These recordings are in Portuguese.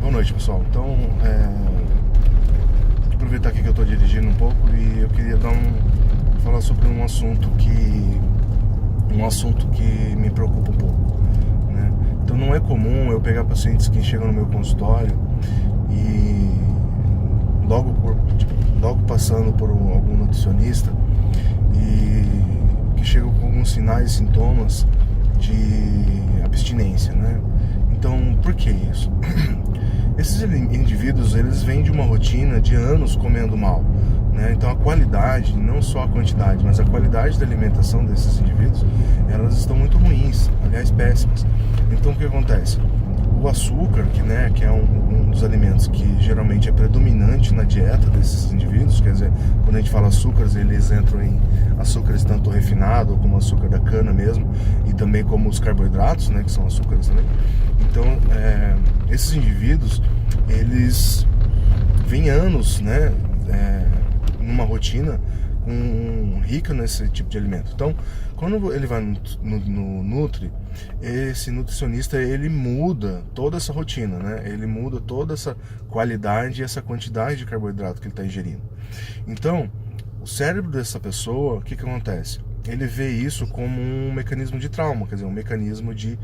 Boa noite, pessoal. Então, aproveitar aqui que eu estou dirigindo um pouco e eu queria falar sobre um assunto que me preocupa um pouco, né? Então, não é comum eu pegar pacientes que chegam no meu consultório e logo passando por algum nutricionista e que chegam com alguns sinais e sintomas de abstinência, né? Então, por que isso? Esses indivíduos, eles vêm de uma rotina de anos comendo mal, né? Então a qualidade, não só a quantidade, mas a qualidade da alimentação desses indivíduos, elas estão muito ruins, aliás, péssimas. Então o que acontece? O açúcar, que é um dos alimentos que geralmente é predominante na dieta desses indivíduos, quer dizer, quando a gente fala açúcares, eles entram em açúcares tanto refinado como açúcar da cana mesmo, e também como os carboidratos, né, que são açúcares também. Então, esses indivíduos, eles vêm anos, né, numa rotina rica nesse tipo de alimento. Então, quando ele vai no Nutri, esse nutricionista, ele muda toda essa rotina, né? Ele muda toda essa qualidade e essa quantidade de carboidrato que ele está ingerindo. Então, o cérebro dessa pessoa, o que acontece? Ele vê isso como um mecanismo de trauma, quer dizer, um mecanismo de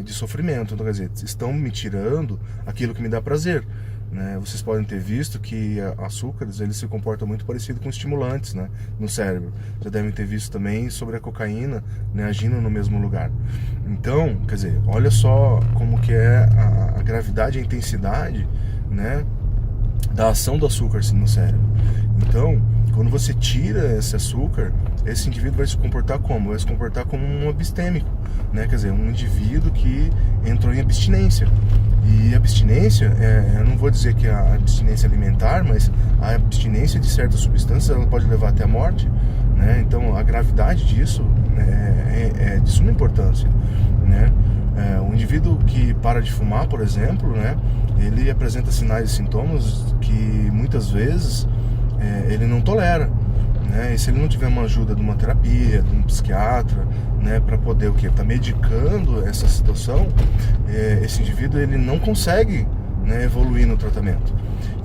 sofrimento. Então, quer dizer, estão me tirando aquilo que me dá prazer, né? Vocês podem ter visto que açúcares, eles se comportam muito parecido com estimulantes, né, no cérebro. Já devem ter visto também sobre a cocaína, né, agindo no mesmo lugar. Então, quer dizer, olha só como que é a gravidade, a intensidade, né, da ação do açúcar no cérebro. Então, quando você tira esse açúcar, esse indivíduo vai se comportar como? Vai se comportar como um abstêmico, né? Quer dizer, um indivíduo que entrou em abstinência. E abstinência, eu não vou dizer que é a abstinência alimentar, mas a abstinência de certas substâncias, ela pode levar até a morte, né? Então, a gravidade disso é de suma importância, né? Um indivíduo que para de fumar, por exemplo, né, ele apresenta sinais e sintomas que muitas vezes ele não tolera, né? E se ele não tiver uma ajuda de uma terapia, de um psiquiatra, né, para poder tá medicando essa situação, esse indivíduo, ele não consegue, né, evoluir no tratamento.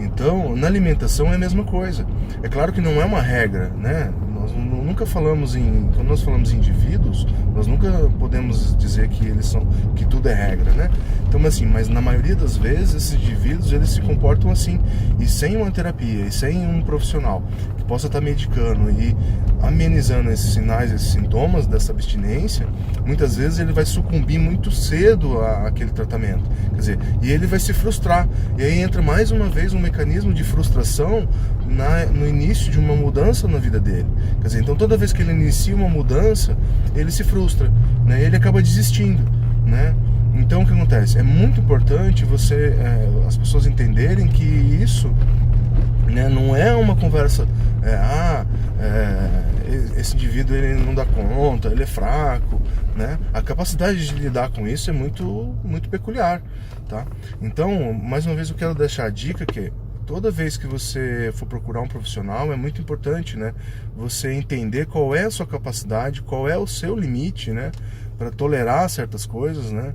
Então, na alimentação é a mesma coisa. É claro que não é uma regra, né? Nós nunca falamos quando nós falamos em indivíduos, nós nunca podemos dizer que tudo é regra, né? Então, assim, mas na maioria das vezes, esses indivíduos, eles se comportam assim, e sem uma terapia, e sem um profissional que possa estar medicando e amenizando esses sinais, esses sintomas dessa abstinência, muitas vezes ele vai sucumbir muito cedo àquele tratamento, quer dizer, e ele vai se frustrar, e aí entra mais uma vez um mecanismo de frustração no início de uma mudança na vida dele. Quer dizer, então toda vez que ele inicia uma mudança, ele se frustra, né? Ele acaba desistindo, né? Então o que acontece? É muito importante as pessoas entenderem que isso, né, não é uma conversa, esse indivíduo, ele não dá conta, ele é fraco, né? A capacidade de lidar com isso é muito, muito peculiar, tá? Então, mais uma vez, eu quero deixar a dica que toda vez que você for procurar um profissional, é muito importante, né, você entender qual é a sua capacidade, qual é o seu limite, né, para tolerar certas coisas, né,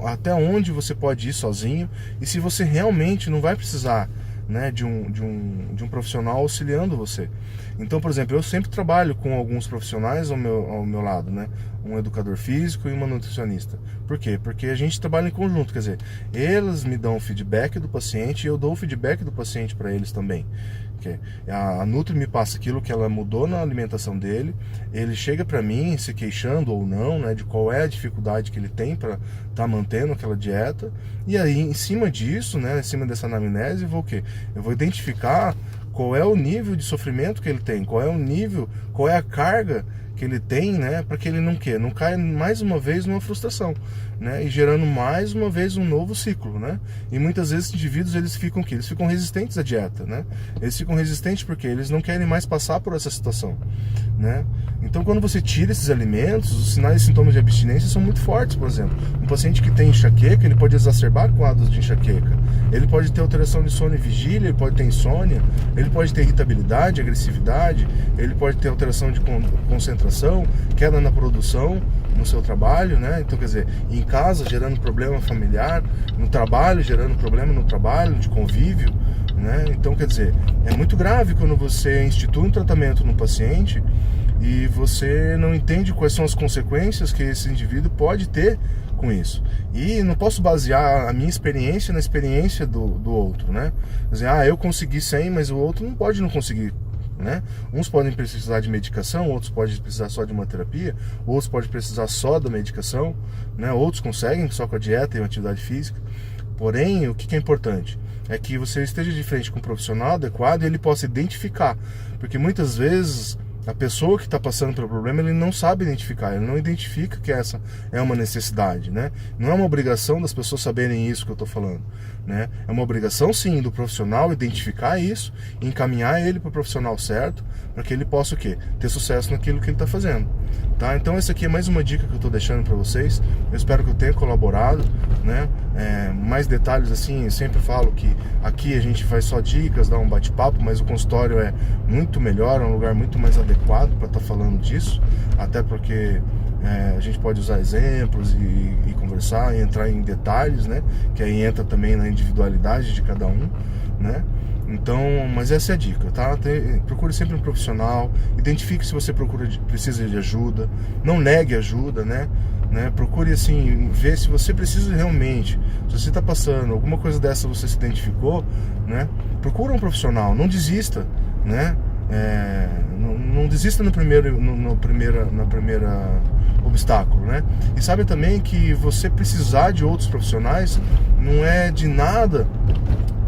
até onde você pode ir sozinho, e se você realmente não vai precisar, né, de um profissional auxiliando você. Então, por exemplo, eu sempre trabalho com alguns profissionais ao meu lado, né, um educador físico e uma nutricionista. Por quê? Porque a gente trabalha em conjunto, quer dizer, eles me dão o feedback do paciente e eu dou o feedback do paciente para eles também. A Nutri me passa aquilo que ela mudou na alimentação dele, ele chega para mim se queixando ou não, né, de qual é a dificuldade que ele tem para estar mantendo aquela dieta, e aí em cima disso, né, em cima dessa anamnese, eu vou identificar qual é o nível de sofrimento que ele tem, qual é a carga que ele tem, né, para que ele não caia mais uma vez numa frustração, né, e gerando mais uma vez um novo ciclo, né. E muitas vezes os indivíduos, eles ficam resistentes à dieta, né. Eles ficam resistentes porque eles não querem mais passar por essa situação, né. Então, quando você tira esses alimentos, os sinais e sintomas de abstinência são muito fortes. Por exemplo, um paciente que tem enxaqueca, ele pode exacerbar quadros de enxaqueca, ele pode ter alteração de sono e vigília, ele pode ter insônia, ele pode ter irritabilidade, agressividade, ele pode ter alteração de concentração, queda na produção, no seu trabalho, né? Então, quer dizer, em casa gerando problema familiar, no trabalho gerando problema no trabalho, de convívio, né? Então, quer dizer, é muito grave quando você institui um tratamento no paciente e você não entende quais são as consequências que esse indivíduo pode ter com isso. E não posso basear a minha experiência na experiência do outro, né? Quer dizer, eu consegui 100, mas o outro não pode não conseguir, né? Uns podem precisar de medicação, outros podem precisar só de uma terapia, outros podem precisar só da medicação, né? Outros conseguem só com a dieta e uma atividade física. Porém, o que é importante é que você esteja de frente com um profissional adequado e ele possa identificar, porque muitas vezes a pessoa que está passando pelo problema, ele não sabe identificar, ele não identifica que essa é uma necessidade, né? Não é uma obrigação das pessoas saberem isso que eu estou falando, né? É uma obrigação, sim, do profissional identificar isso, encaminhar ele para o profissional certo, para que ele possa o quê? Ter sucesso naquilo que ele está fazendo, tá? Então essa aqui é mais uma dica que eu estou deixando para vocês. Eu espero que eu tenha colaborado, né? Mais detalhes assim, eu sempre falo que aqui a gente faz só dicas, dá um bate-papo, mas o consultório é muito melhor, é um lugar muito mais adequado para estar falando disso, até porque a gente pode usar exemplos e conversar e entrar em detalhes, né? Que aí entra também na individualidade de cada um, né? Então, mas essa é a dica, tá? Procure sempre um profissional, identifique se você precisa de ajuda, não negue ajuda, né? Procure assim, ver se você precisa realmente, se você está passando alguma coisa dessa, você se identificou, né? Procura um profissional, não desista, né? Não desista na primeira obstáculo, né? E sabe também que você precisar de outros profissionais não é de nada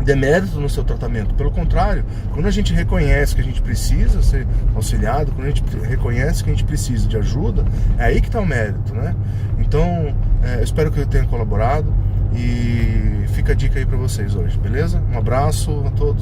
demérito no seu tratamento. Pelo contrário, quando a gente reconhece que a gente precisa ser auxiliado, quando a gente reconhece que a gente precisa de ajuda, é aí que está o mérito, né? Então, espero que eu tenha colaborado e fica a dica aí para vocês hoje, beleza? Um abraço a todos.